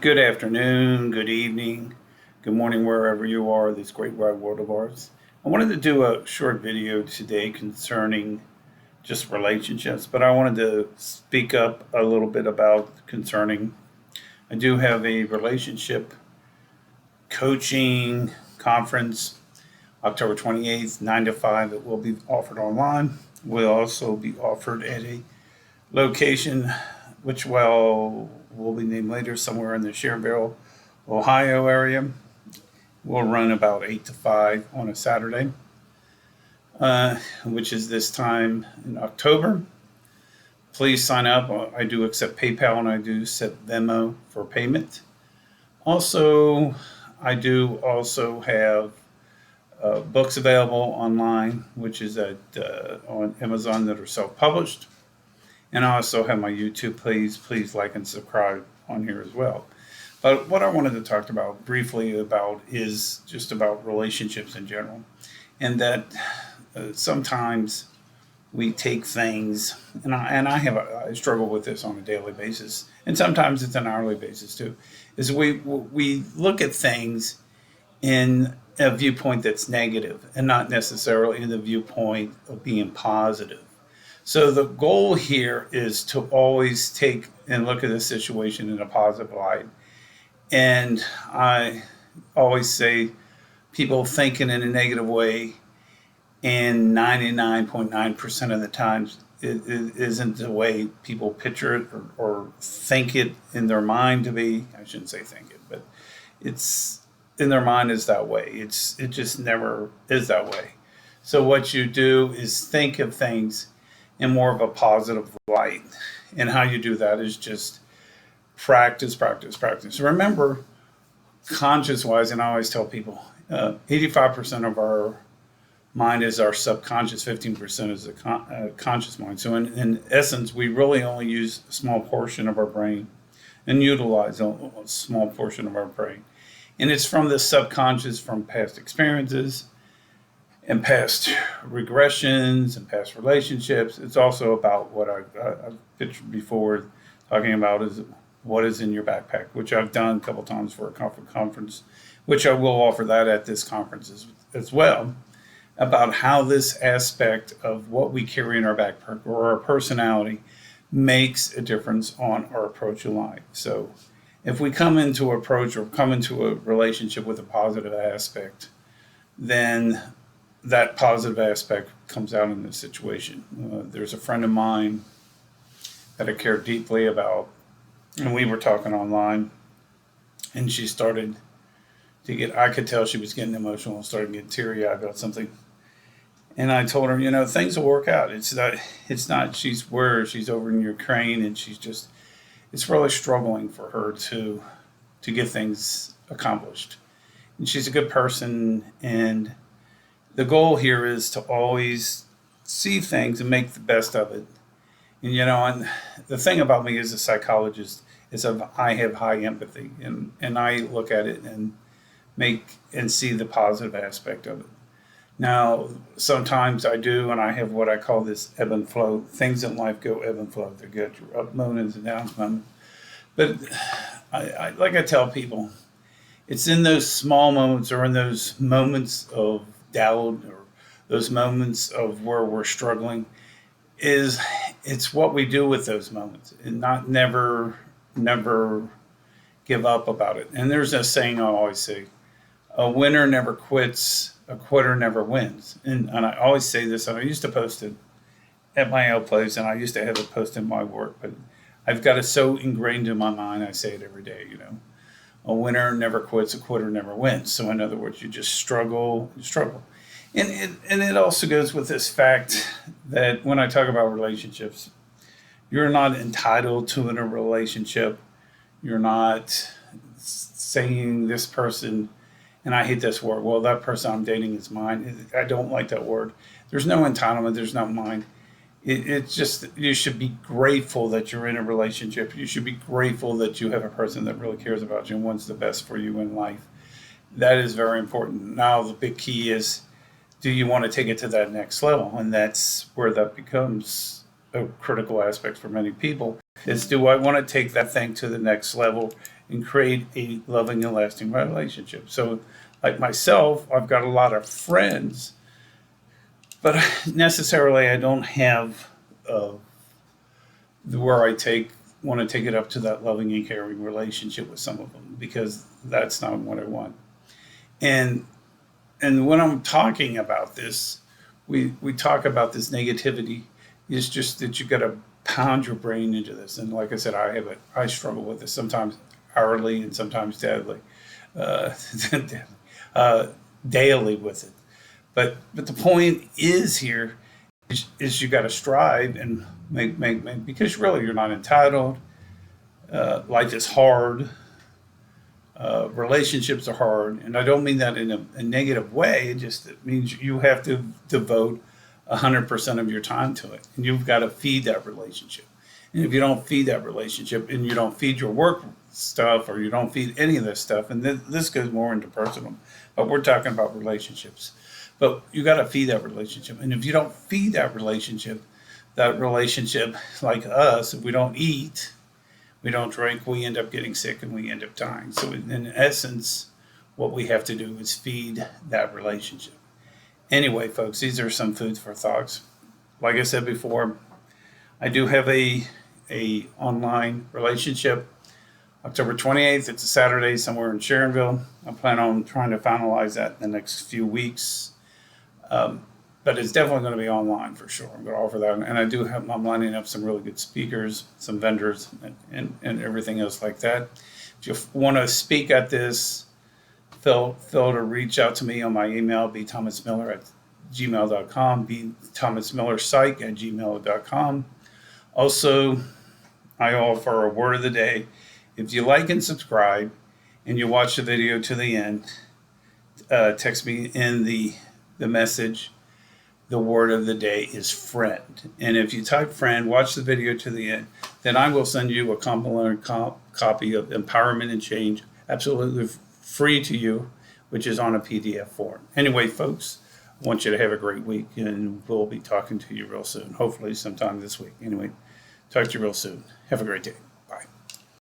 Good afternoon, good evening, good morning, wherever you are, this great wide world of ours. I wanted to do a short video today concerning just relationships, but I wanted to speak up a little bit about concerning. I do have a relationship coaching conference October 28th, 9 to 5. It will be offered online. Will also be offered at a location which will be named later, somewhere in the Cherville, Ohio area. We'll run about 8 to 5 on a Saturday, which is this time in October. Please sign up. I do accept PayPal and I do accept Venmo for payment. Also, I do also have books available online, which is on Amazon, that are self-published. And I also have my YouTube. Please like and subscribe on here as well. But what I wanted to talk about briefly about is just about relationships in general, and that sometimes we take things, and I struggle with this on a daily basis, and sometimes it's an hourly basis too. Is we look at things in a viewpoint that's negative, and not necessarily in the viewpoint of being positive. So the goal here is to always take and look at the situation in a positive light. And I always say people thinking in a negative way, and 99.9% of the times it isn't the way people picture it or think it in their mind to be. I shouldn't say think it, but it's in their mind is that way. It just never is that way. So what you do is think of things in more of a positive light. And how you do that is just practice, practice, practice. Remember, conscious wise, and I always tell people 85% of our mind is our subconscious, 15% is the conscious mind. So, in essence, we really only use a small portion of our brain and utilize a small portion of our brain. And it's from the subconscious, from past experiences and past regressions and past relationships. It's also about what I've pictured before, talking about is what is in your backpack, which I've done a couple times for a conference, which I will offer that at this conference as well, about how this aspect of what we carry in our backpack or our personality makes a difference on our approach in life. So if we come into a relationship with a positive aspect, then that positive aspect comes out in this situation. There's a friend of mine that I care deeply about, and we were talking online, and she started to I could tell she was getting emotional and started getting teary eyed about something. And I told her, things will work out. It's not she's over in Ukraine, and it's really struggling for her to get things accomplished. And she's a good person, and the goal here is to always see things and make the best of it. And the thing about me as a psychologist is I have high empathy, and I look at it and see the positive aspect of it. Now, sometimes I do, and I have what I call this ebb and flow. Things in life go ebb and flow. They're good. You're up moments and down moments. But like I tell people, it's in those small moments, or in those moments of doubt, or those moments of where we're struggling, it's what we do with those moments, and not never give up about it. And there's a saying I always say: a winner never quits, a quitter never wins. And I always say this, and I used to post it at my old place, and I used to have it posted in my work, but I've got it so ingrained in my mind, I say it every day. A winner never quits, a quitter never wins. So in other words, you just struggle. And it also goes with this fact that when I talk about relationships, you're not entitled to in a relationship. You're not saying this person, and I hate this word, well, that person I'm dating is mine. I don't like that word. There's no entitlement. There's no mine. It's just, you should be grateful that you're in a relationship. You should be grateful that you have a person that really cares about you and wants the best for you in life. That is very important. Now, the big key is, do you want to take it to that next level? And that's where that becomes a critical aspect for many people, is, do I want to take that thing to the next level and create a loving and lasting relationship. So, like myself, I've got a lot of friends, but necessarily I don't have uh, where I want to take it up to that loving and caring relationship with some of them, because that's not what I want. And when I'm talking about this, we talk about this negativity. It's just that you got to pound your brain into this. And like I said, I struggle with this sometimes hourly and sometimes daily, uh, uh, daily with it. But the point is here is you got to strive and make, because really you're not entitled. Life is hard. Relationships are hard, and I don't mean that in a negative way. It means you have to devote 100% of your time to it, and you've got to feed that relationship. And if you don't feed that relationship, and you don't feed your work stuff, or you don't feed any of this stuff, and this goes more into personal, but we're talking about relationships. But you got to feed that relationship, and if you don't feed that relationship, like us, if we don't eat, we don't drink, we end up getting sick and we end up dying. So, in essence, what we have to do is feed that relationship. Anyway, folks, these are some foods for thoughts. Like I said before, I do have a online relationship. October 28th, it's a Saturday somewhere in Sharonville. I plan on trying to finalize that in the next few weeks. But it's definitely going to be online for sure. I'm going to offer that. And I'm lining up some really good speakers, some vendors, and everything else like that. If you want to speak at this, feel to reach out to me on my email, bthomasmiller@gmail.com, bthomasmillerpsych@gmail.com. Also, I offer a word of the day. If you like and subscribe and you watch the video to the end, text me in the message. The word of the day is friend. And if you type friend, watch the video to the end, then I will send you a complimentary copy of Empowerment and Change, absolutely free to you, which is on a PDF form. Anyway, folks, I want you to have a great week, and we'll be talking to you real soon, hopefully sometime this week. Anyway, talk to you real soon. Have a great day.